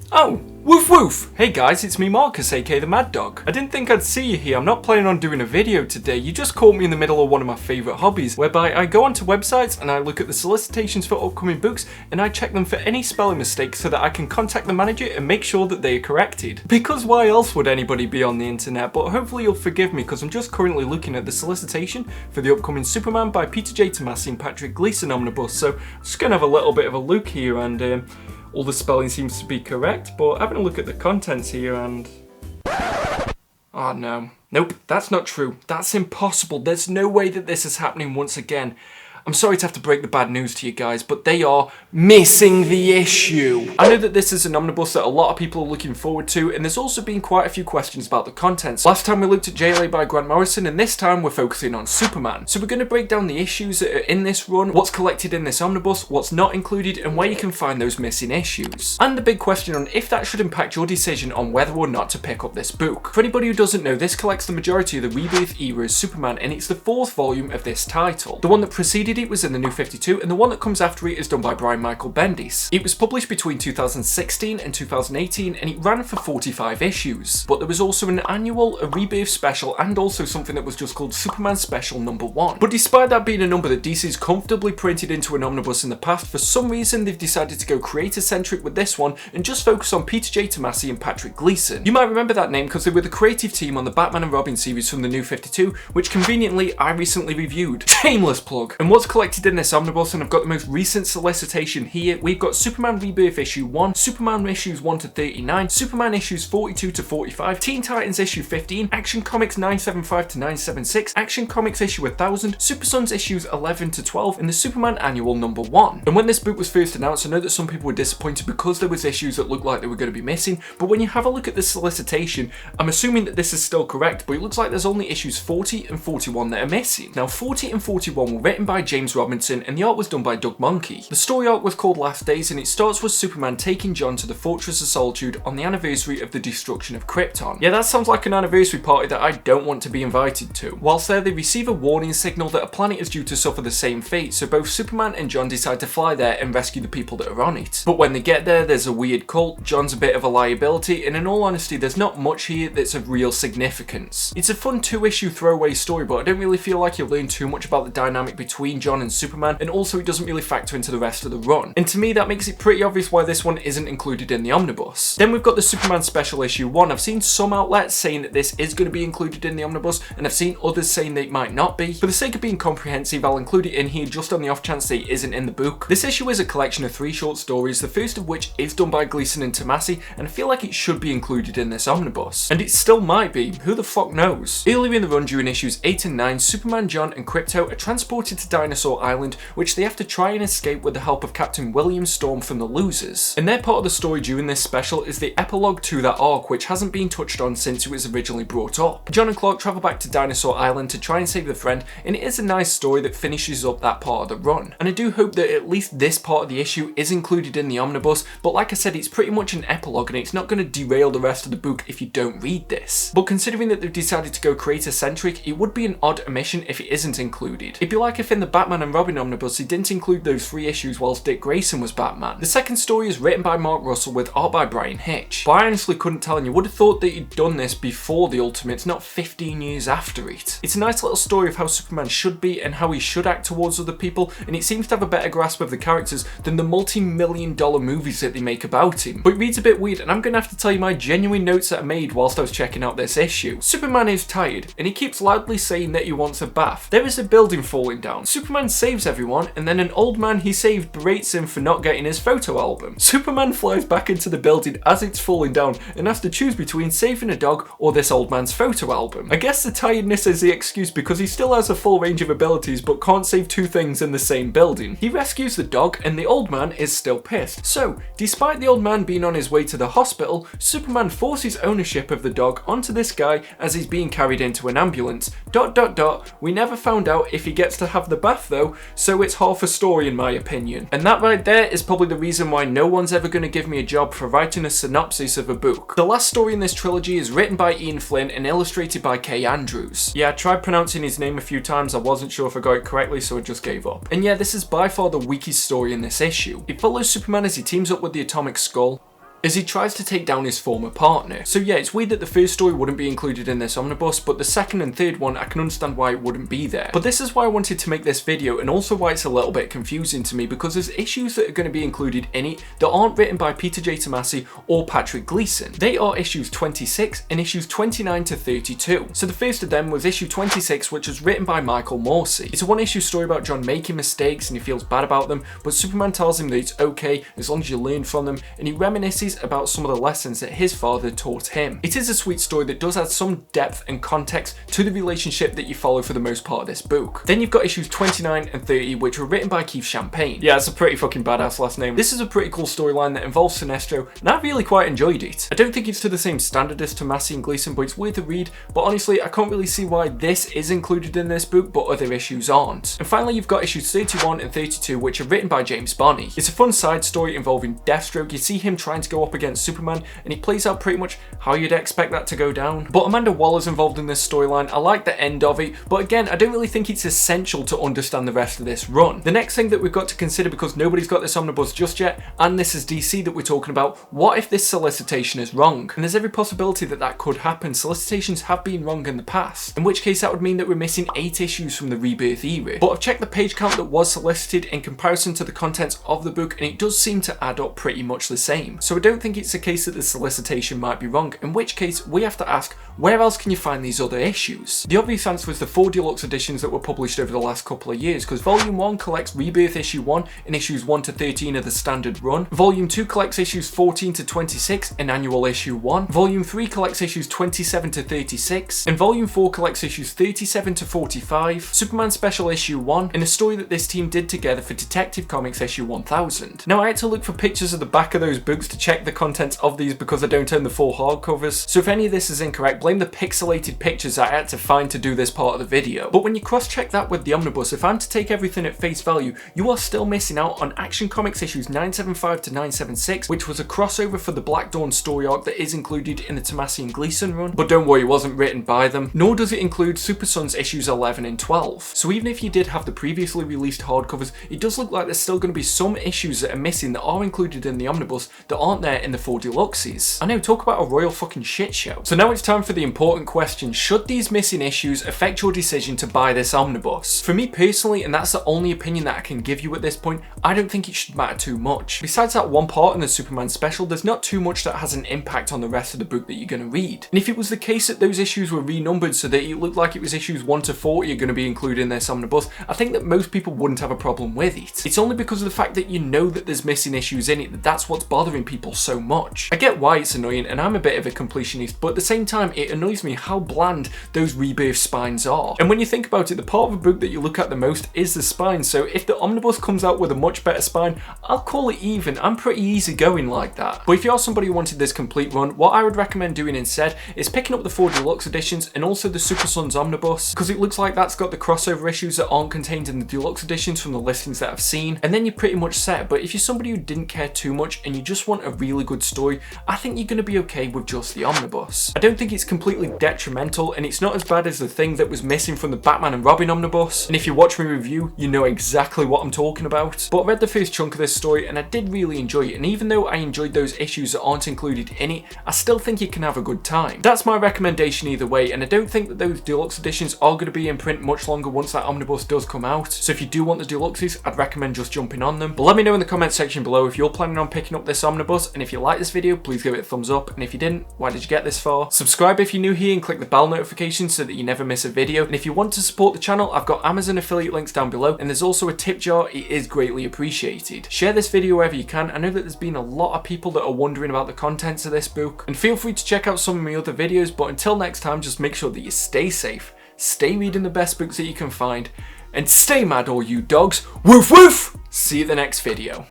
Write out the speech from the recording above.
Oh, woof woof! Hey guys, it's me Marcus, aka the Mad Dog. I didn't think I'd see you here. I'm not planning on doing a video today. You just caught me in the middle of one of my favourite hobbies, whereby I go onto websites and I look at the solicitations for upcoming books and I check them for any spelling mistakes so that I can contact the manager and make sure that they are corrected. Because why else would anybody be on the internet? But hopefully you'll forgive me because I'm just currently looking at the solicitation for the upcoming Superman by Peter J. Tomasi and Patrick Gleason omnibus. So I'm just going to have a little bit of a look here and all the spelling seems to be correct, but having a look at the contents here and... oh no. Nope, that's not true. That's impossible. There's no way that this is happening once again. I'm sorry to have to break the bad news to you guys, but they are missing the issue. I know that this is an omnibus that a lot of people are looking forward to, and there's also been quite a few questions about the contents. Last time we looked at JLA by Grant Morrison, and this time we're focusing on Superman. So we're going to break down the issues that are in this run, what's collected in this omnibus, what's not included, and where you can find those missing issues. And the big question on if that should impact your decision on whether or not to pick up this book. For anybody who doesn't know, this collects the majority of the Rebirth era's Superman, and it's the 4th volume of this title. The one that preceded it was in the New 52, and the one that comes after it is done by Brian Michael Bendis. It was published between 2016 and 2018, and it ran for 45 issues. But there was also an annual, a Rebirth special, and also something that was just called Superman Special number 1. But despite that being a number that DC's comfortably printed into an omnibus in the past, for some reason they've decided to go creator-centric with this one and just focus on Peter J. Tomasi and Patrick Gleason. You might remember that name because they were the creative team on the Batman and Robin series from the New 52, which conveniently I recently reviewed. Shameless plug. And what's collected in this omnibus, and I've got the most recent solicitation here, we've got Superman Rebirth issue 1, Superman issues 1 to 39, Superman issues 42 to 45, Teen Titans issue 15, Action Comics 975 to 976, Action Comics issue 1000, Super Sons issues 11 to 12, and the Superman Annual number 1. And when this book was first announced, I know that some people were disappointed because there was issues that looked like they were going to be missing, but when you have a look at this solicitation, I'm assuming that this is still correct, but it looks like there's only issues 40 and 41 that are missing. Now 40 and 41 were written by James Robinson, and the art was done by Doug Monkey. The story arc was called Last Days, and it starts with Superman taking John to the Fortress of Solitude on the anniversary of the destruction of Krypton. Yeah, that sounds like an anniversary party that I don't want to be invited to. Whilst there, they receive a warning signal that a planet is due to suffer the same fate, so both Superman and John decide to fly there and rescue the people that are on it. But when they get there, there's a weird cult, John's a bit of a liability, and in all honesty, there's not much here that's of real significance. It's a fun 2-issue throwaway story, but I don't really feel like you'll learn too much about the dynamic between John and Superman, and also it doesn't really factor into the rest of the run. And to me, that makes it pretty obvious why this one isn't included in the omnibus. Then we've got the Superman Special issue 1. I've seen some outlets saying that this is going to be included in the omnibus, and I've seen others saying that it might not be. For the sake of being comprehensive, I'll include it in here just on the off chance that it isn't in the book. This issue is a collection of 3 short stories, the first of which is done by Gleason and Tomasi, and I feel like it should be included in this omnibus. And it still might be, who the fuck knows? Earlier in the run during issues 8 and 9, Superman, John and Krypto are transported to Dinosaur Island, which they have to try and escape with the help of Captain William Storm from the Losers. And their part of the story during this special is the epilogue to that arc, which hasn't been touched on since it was originally brought up. John and Clark travel back to Dinosaur Island to try and save their friend, and it is a nice story that finishes up that part of the run. And I do hope that at least this part of the issue is included in the omnibus, but like I said, it's pretty much an epilogue and it's not going to derail the rest of the book if you don't read this. But considering that they've decided to go creator-centric, it would be an odd omission if it isn't included. It'd be like if in the Batman and Robin omnibus they didn't include those 3 issues whilst Dick Grayson was Batman. The second story is written by Mark Russell with art by Brian Hitch. But I honestly couldn't tell, and you would have thought that he'd done this before the Ultimates, not 15 years after it. It's a nice little story of how Superman should be and how he should act towards other people, and it seems to have a better grasp of the characters than the multi-million-dollar movies that they make about him. But it reads a bit weird, and I'm going to have to tell you my genuine notes that I made whilst I was checking out this issue. Superman is tired, and he keeps loudly saying that he wants a bath. There is a building falling down. Superman saves everyone, and then an old man he saved berates him for not getting his photo album. Superman flies back into the building as it's falling down and has to choose between saving a dog or this old man's photo album. I guess the tiredness is the excuse because he still has a full range of abilities but can't save 2 things in the same building. He rescues the dog and the old man is still pissed. So, despite the old man being on his way to the hospital, Superman forces ownership of the dog onto this guy as he's being carried into an ambulance. ... We never found out if he gets to have the bath though, so it's half a story in my opinion. And that right there is probably the reason why no one's ever going to give me a job for writing a synopsis of a book. The last story in this trilogy is written by Ian Flynn and illustrated by Kay Andrews. Yeah, I tried pronouncing his name a few times, I wasn't sure if I got it correctly, so I just gave up. And yeah, this is by far the weakest story in this issue. It follows Superman as he teams up with the Atomic Skull, as he tries to take down his former partner. So yeah, it's weird that the first story wouldn't be included in this omnibus, but the second and third one, I can understand why it wouldn't be there. But this is why I wanted to make this video, and also why it's a little bit confusing to me, because there's issues that are going to be included in it that aren't written by Peter J. Tomasi or Patrick Gleason. They are issues 26 and issues 29 to 32. So the first of them was issue 26, which was written by Michael Morsi. It's a one-issue story about John making mistakes and he feels bad about them, but Superman tells him that it's okay as long as you learn from them, and he reminisces about some of the lessons that his father taught him. It is a sweet story that does add some depth and context to the relationship that you follow for the most part of this book. Then you've got issues 29 and 30, which were written by Keith Champagne. Yeah, it's a pretty fucking badass last name. This is a pretty cool storyline that involves Sinestro, and I really quite enjoyed it. I don't think it's to the same standard as Tomasi and Gleason, but it's worth a read, but honestly, I can't really see why this is included in this book, but other issues aren't. And finally, you've got issues 31 and 32, which are written by James Barney. It's a fun side story involving Deathstroke. You see him trying to go up against Superman, and he plays out pretty much how you'd expect that to go down. But Amanda Waller's involved in this storyline. I like the end of it, but again, I don't really think it's essential to understand the rest of this run. The next thing that we've got to consider, because nobody's got this omnibus just yet, and this is DC that we're talking about, what if this solicitation is wrong? And there's every possibility that that could happen. Solicitations have been wrong in the past, in which case that would mean that we're missing 8 issues from the Rebirth era. But I've checked the page count that was solicited in comparison to the contents of the book, and it does seem to add up pretty much the same. So I don't think it's a case that the solicitation might be wrong, in which case we have to ask, where else can you find these other issues? The obvious answer was the 4 deluxe editions that were published over the last couple of years, because Volume 1 collects Rebirth issue 1 and issues 1 to 13 of the standard run. Volume 2 collects issues 14 to 26 in annual issue 1. Volume 3 collects issues 27 to 36, and Volume 4 collects issues 37 to 45, Superman Special issue 1, and a story that this team did together for Detective Comics issue 1000. Now I had to look for pictures of the back of those books to check the contents of these because I don't own the full hardcovers, so if any of this is incorrect, blame the pixelated pictures I had to find to do this part of the video. But when you cross-check that with the omnibus, if I'm to take everything at face value, you are still missing out on Action Comics issues 975 to 976, which was a crossover for the Black Dawn story arc that is included in the Tomasi and Gleason run, but don't worry, it wasn't written by them, nor does it include Super Sons issues 11 and 12. So even if you did have the previously released hardcovers, it does look like there's still going to be some issues that are missing that are included in the omnibus that aren't there in the 4 deluxes. I know, talk about a royal fucking shit show. So now it's time for the important question: should these missing issues affect your decision to buy this omnibus? For me personally, and that's the only opinion that I can give you at this point, I don't think it should matter too much. Besides that one part in the Superman special, there's not too much that has an impact on the rest of the book that you're going to read. And if it was the case that those issues were renumbered so that it looked like it was issues 1 to 40 are going to be included in this omnibus, I think that most people wouldn't have a problem with it. It's only because of the fact that you know that there's missing issues in it that's what's bothering people so much. I get why it's annoying, and I'm a bit of a completionist, but at the same time it annoys me how bland those Rebirth spines are. And when you think about it, the part of a book that you look at the most is the spine, so if the omnibus comes out with a much better spine, I'll call it even. I'm pretty easygoing like that. But if you're somebody who wanted this complete run, what I would recommend doing instead is picking up the 4 deluxe editions and also the Super Sons omnibus, because it looks like that's got the crossover issues that aren't contained in the deluxe editions from the listings that I've seen, and then you're pretty much set. But if you're somebody who didn't care too much and you just want a really good story, I think you're going to be okay with just the omnibus. I don't think it's completely detrimental, and it's not as bad as the thing that was missing from the Batman and Robin omnibus, and if you watch my review, you know exactly what I'm talking about. But I read the first chunk of this story and I did really enjoy it, and even though I enjoyed those issues that aren't included in it, I still think you can have a good time. That's my recommendation either way, and I don't think that those deluxe editions are going to be in print much longer once that omnibus does come out, so if you do want the deluxes, I'd recommend just jumping on them. But let me know in the comment section below if you're planning on picking up this omnibus, and if you like this video, please give it a thumbs up, and if you didn't, why did you get this far? Subscribe if you're new here and click the bell notification so that you never miss a video, and if you want to support the channel, I've got Amazon affiliate links down below, and there's also a tip jar. It is greatly appreciated. Share this video wherever you can. I know that there's been a lot of people that are wondering about the contents of this book, and feel free to check out some of my other videos, but until next time, just make sure that you stay safe, stay reading the best books that you can find, and stay mad all you dogs. Woof woof! See you in the next video.